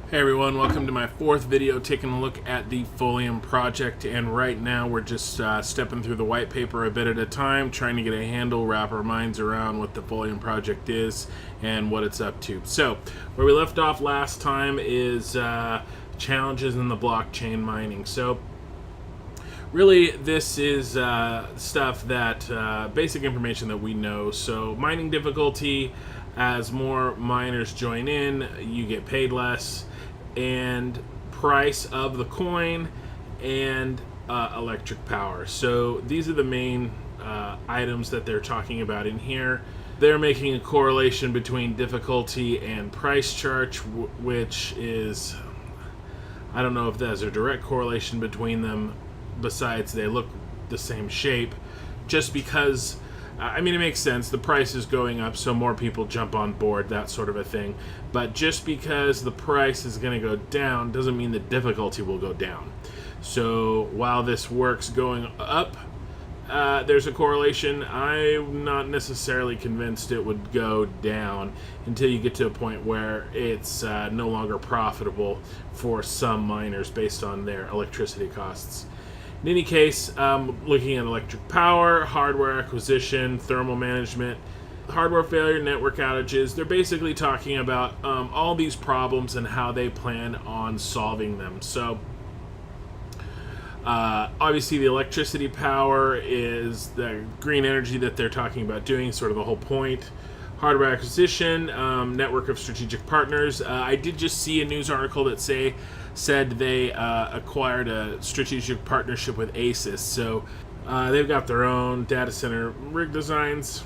Hey everyone, welcome to my fourth video taking a look at the Foleum project, and right now we're just stepping through the white paper a bit at a time, trying to get a handle, wrap our minds around what the Foleum project is and what it's up to. So, where we left off last time is challenges in the blockchain mining. So, really this is stuff that, basic information that we know. So, mining difficulty, as more miners join in, you get paid less, and price of the coin, and electric power. So these are the main items that they're talking about in here. They're making a correlation between difficulty and price charge, which is, I don't know if there's a direct correlation between them, besides they look the same shape, just because I mean, it makes sense. The price is going up, so more people jump on board, that sort of a thing. But just because the price is going to go down doesn't mean the difficulty will go down. So while this works going up, there's a correlation. I'm not necessarily convinced it would go down until you get to a point where it's no longer profitable for some miners based on their electricity costs. In any case, looking at electric power, hardware acquisition, thermal management, hardware failure, network outages, they're basically talking about all these problems and how they plan on solving them. So, obviously the electricity power is the green energy that they're talking about doing, sort of the whole point. Hardware acquisition, network of strategic partners. I did just see a news article that said they acquired a strategic partnership with ASUS. So they've got their own data center rig designs.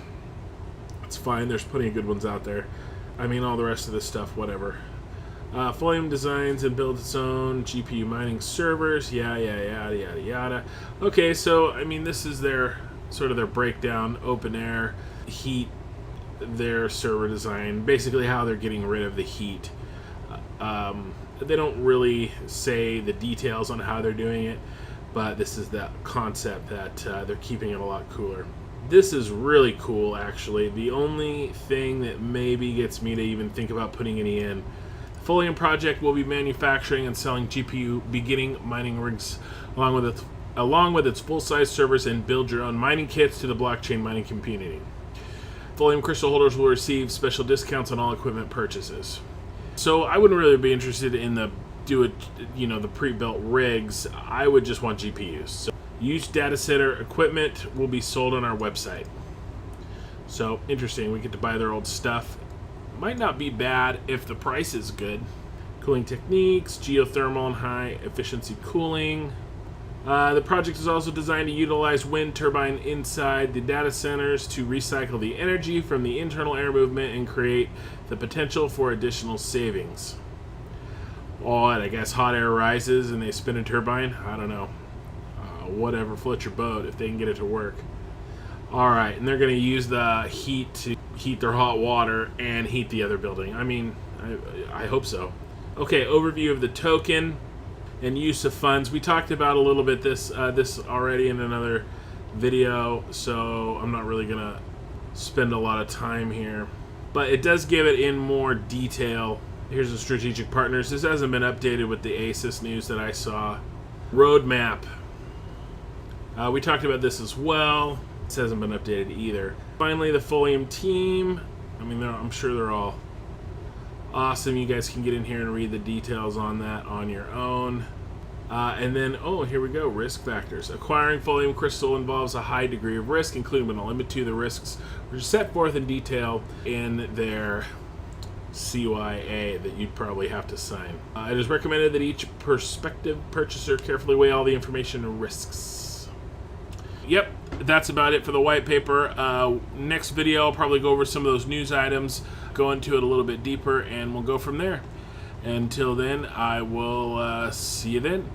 It's fine. There's plenty of good ones out there. I mean, all the rest of this stuff, whatever. Foleum designs and builds its own GPU mining servers. Yada. Okay, so I mean, this is their sort of their breakdown. Open air, heat, their server design, basically how they're getting rid of the heat. They don't really say the details on how they're doing it, but this is the concept that they're keeping it a lot cooler. This is really cool, actually. The only thing that maybe gets me to even think about putting any in, the Foleum project will be manufacturing and selling GPU beginning mining rigs along with its full-size servers, and build your own mining kits to the blockchain mining community. Foleum crystal holders will receive special discounts on all equipment purchases. So I wouldn't really be interested in the pre-built rigs. I would just want GPUs. So used data center equipment will be sold on our website. So interesting. We get to buy their old stuff. Might not be bad if the price is good. Cooling techniques, geothermal and high efficiency cooling. The project is also designed to utilize wind turbine inside the data centers to recycle the energy from the internal air movement and create the potential for additional savings. Oh, I guess hot air rises and they spin a turbine? I don't know. Whatever, float your boat if they can get it to work. Alright, and they're going to use the heat to heat their hot water and heat the other building. I mean, I hope so. Okay, overview of the token and use of funds. We talked about a little bit this already in another video, so I'm not really gonna spend a lot of time here, but it does give it in more detail. Here's the strategic partners. This hasn't been updated with the ASUS news that I saw. Roadmap. We talked about this as well. This hasn't been updated either. Finally, the Foleum team. I mean, I'm sure they're all awesome. You guys can get in here and read the details on that on your own. And then, here we go, risk factors. Acquiring Foleum crystal involves a high degree of risk, including but not limited to the risks which are set forth in detail in their CYA that you'd probably have to sign. It is recommended that each prospective purchaser carefully weigh all the information and risks. Yep, that's about it for the white paper. Next video, I'll probably go over some of those news items, go into it a little bit deeper, and we'll go from there. Until then, I will see you then.